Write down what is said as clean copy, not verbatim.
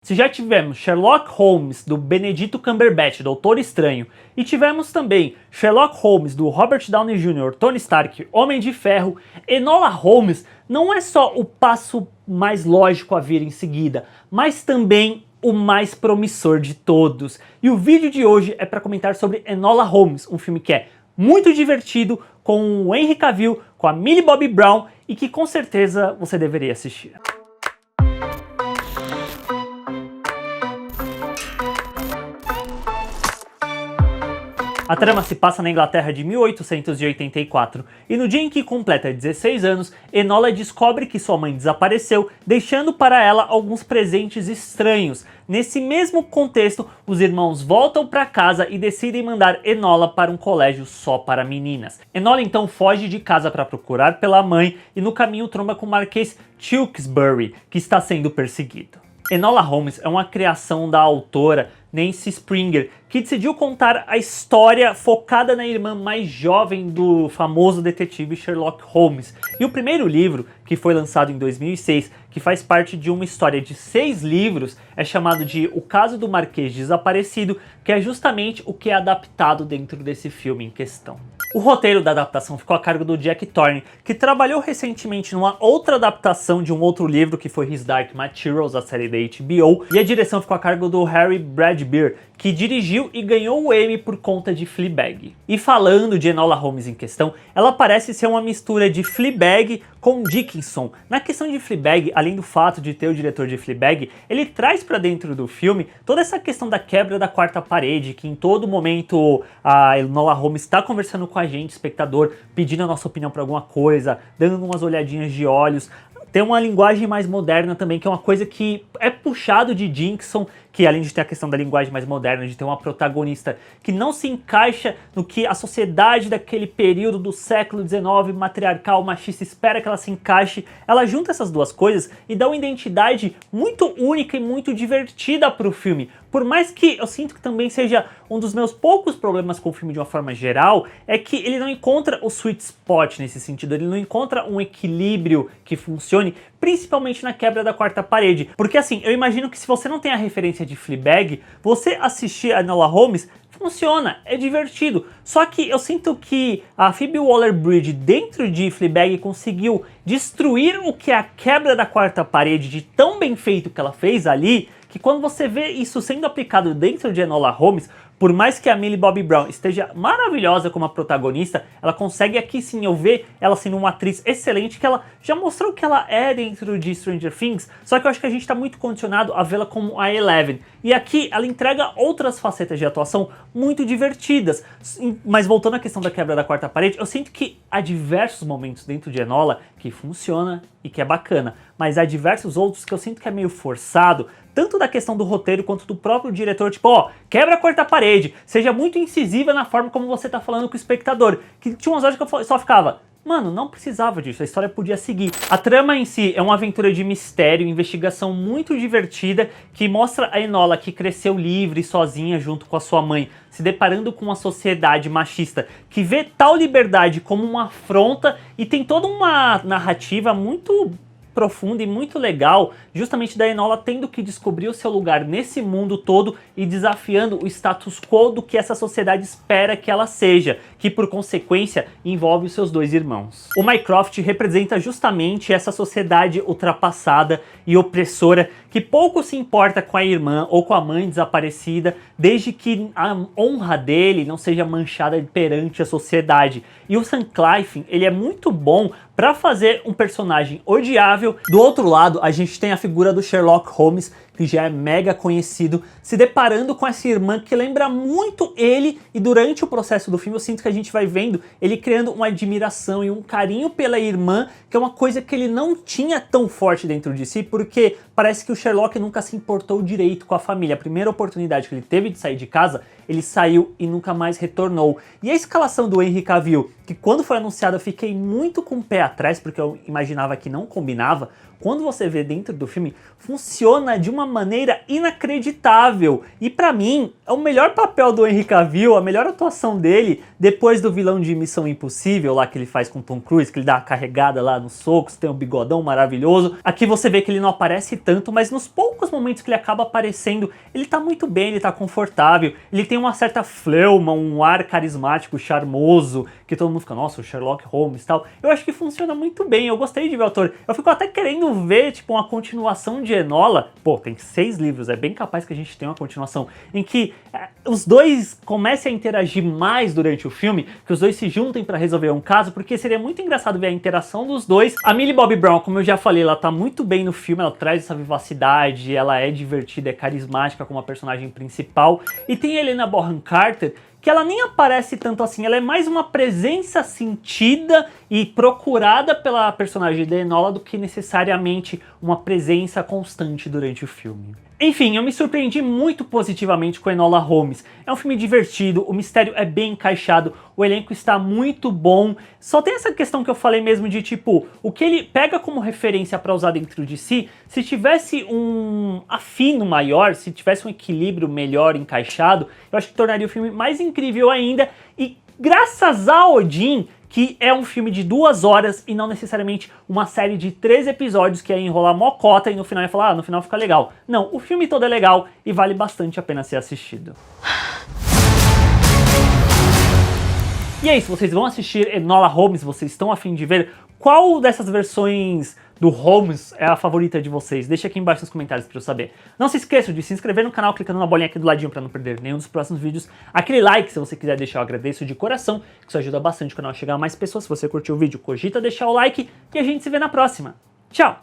Se já tivemos Sherlock Holmes do Benedito Cumberbatch, Doutor Estranho, e tivemos também Sherlock Holmes do Robert Downey Jr., Tony Stark, Homem de Ferro, Enola Holmes não é só o passo mais lógico a vir em seguida, mas também o mais promissor de todos. E o vídeo de hoje é para comentar sobre Enola Holmes, um filme que é muito divertido, com o Henry Cavill, com a Millie Bobby Brown e que com certeza você deveria assistir. A trama se passa na Inglaterra de 1884 e no dia em que completa 16 anos, Enola descobre que sua mãe desapareceu, deixando para ela alguns presentes estranhos. Nesse mesmo contexto, os irmãos voltam para casa e decidem mandar Enola para um colégio só para meninas. Enola então foge de casa para procurar pela mãe e no caminho tromba com o Marquês Tewkesbury, que está sendo perseguido. Enola Holmes é uma criação da autora Nancy Springer, que decidiu contar a história focada na irmã mais jovem do famoso detetive Sherlock Holmes. E o primeiro livro, que foi lançado em 2006, que faz parte de uma história de 6 livros, é chamado de O Caso do Marquês Desaparecido, que é justamente o que é adaptado dentro desse filme em questão. O roteiro da adaptação ficou a cargo do Jack Thorne, que trabalhou recentemente numa outra adaptação de um outro livro que foi His Dark Materials, a série da HBO, e a direção ficou a cargo do Harry Bradbeer, que dirigiu e ganhou o Emmy por conta de Fleabag. E falando de Enola Holmes em questão, ela parece ser uma mistura de Fleabag com Dickinson. Na questão de Fleabag, além do fato de ter o diretor de Fleabag, ele traz para dentro do filme toda essa questão da quebra da quarta parede, que em todo momento a Enola Holmes está conversando com a gente, espectador, pedindo a nossa opinião para alguma coisa, dando umas olhadinhas de olhos. Tem uma linguagem mais moderna também, que é uma coisa que é puxado de Dickinson, que além de ter a questão da linguagem mais moderna, de ter uma protagonista que não se encaixa no que a sociedade daquele período do século XIX, matriarcal, machista, espera que ela se encaixe, ela junta essas duas coisas e dá uma identidade muito única e muito divertida para o filme. Por mais que eu sinto que também seja um dos meus poucos problemas com o filme de uma forma geral, é que ele não encontra o sweet spot nesse sentido, ele não encontra um equilíbrio que funcione, principalmente na quebra da quarta parede. Porque assim, eu imagino que se você não tem a referência de Fleabag, você assistir a Enola Holmes funciona, é divertido. Só que eu sinto que a Phoebe Waller-Bridge dentro de Fleabag conseguiu destruir o que é a quebra da quarta parede de tão bem feito que ela fez ali, que quando você vê isso sendo aplicado dentro de Enola Holmes, por mais que a Millie Bobby Brown esteja maravilhosa como a protagonista, ela consegue aqui sim eu ver ela sendo uma atriz excelente, que ela já mostrou que ela é dentro de Stranger Things, só que eu acho que a gente está muito condicionado a vê-la como a Eleven. E aqui ela entrega outras facetas de atuação muito divertidas. Mas voltando à questão da quebra da quarta parede, eu sinto que há diversos momentos dentro de Enola que funciona e que é bacana, mas há diversos outros que eu sinto que é meio forçado, tanto da questão do roteiro quanto do próprio diretor, tipo, ó, quebra a quarta parede, seja muito incisiva na forma como você tá falando com o espectador, que tinha umas horas que eu só ficava, mano, não precisava disso, a história podia seguir. A trama em si é uma aventura de mistério, investigação muito divertida, que mostra a Enola que cresceu livre, sozinha, junto com a sua mãe, se deparando com uma sociedade machista que vê tal liberdade como uma afronta e tem toda uma narrativa muito profunda e muito legal, justamente da Enola tendo que descobrir o seu lugar nesse mundo todo e desafiando o status quo do que essa sociedade espera que ela seja, que por consequência envolve os seus 2 irmãos. O Mycroft representa justamente essa sociedade ultrapassada e opressora que pouco se importa com a irmã ou com a mãe desaparecida, desde que a honra dele não seja manchada perante a sociedade. E o Sam Claflin, ele é muito bom para fazer um personagem odiável. Do outro lado, a gente tem a figura do Sherlock Holmes, que já é mega conhecido, se deparando com essa irmã que lembra muito ele, e durante o processo do filme eu sinto que a gente vai vendo ele criando uma admiração e um carinho pela irmã, que é uma coisa que ele não tinha tão forte dentro de si, porque parece que o Sherlock nunca se importou direito com a família. A primeira oportunidade que ele teve de sair de casa, ele saiu e nunca mais retornou. E a escalação do Henry Cavill, que quando foi anunciado eu fiquei muito com o pé atrás, porque eu imaginava que não combinava, quando você vê dentro do filme, funciona de uma maneira inacreditável. E pra mim, é o melhor papel do Henry Cavill, a melhor atuação dele, depois do vilão de Missão Impossível, lá que ele faz com Tom Cruise, que ele dá uma carregada lá nos socos, tem um bigodão maravilhoso. Aqui você vê que ele não aparece tanto, mas nos poucos momentos que ele acaba aparecendo, ele tá muito bem, ele tá confortável, ele tem uma certa fleuma, um ar carismático, charmoso, que todo mundo fica, nossa, o Sherlock Holmes e tal. Eu acho que funciona muito bem, eu gostei de ver o ator. Eu fico até querendo ver, tipo, uma continuação de Enola. Pô, tem 6 livros, é bem capaz que a gente tenha uma continuação em que os dois comecem a interagir mais durante o filme, que os dois se juntem pra resolver um caso, porque seria muito engraçado ver a interação dos dois. A Millie Bobby Brown, como eu já falei, ela tá muito bem no filme, ela traz essa vivacidade, ela é divertida, é carismática como a personagem principal. E tem a Helena Bonham Carter, que ela nem aparece tanto assim, ela é mais uma presença sentida e procurada pela personagem de Enola do que necessariamente uma presença constante durante o filme. Enfim, eu me surpreendi muito positivamente com Enola Holmes. É um filme divertido, o mistério é bem encaixado, o elenco está muito bom. Só tem essa questão que eu falei mesmo de tipo, o que ele pega como referência para usar dentro de si, se tivesse um afino maior, se tivesse um equilíbrio melhor encaixado, eu acho que tornaria o filme mais incrível ainda. E graças a Odin, que é um filme de 2 horas e não necessariamente uma série de 3 episódios que ia enrolar mocota e no final ia falar, no final fica legal. Não, o filme todo é legal e vale bastante a pena ser assistido. E é isso, vocês vão assistir Enola Holmes, vocês estão a fim de ver qual dessas versões do Holmes é a favorita de vocês? Deixa aqui embaixo nos comentários para eu saber. Não se esqueçam de se inscrever no canal clicando na bolinha aqui do ladinho para não perder nenhum dos próximos vídeos. Aquele like, se você quiser deixar, eu agradeço de coração, que isso ajuda bastante o canal a chegar a mais pessoas. Se você curtiu o vídeo, cogita deixar o like e a gente se vê na próxima. Tchau!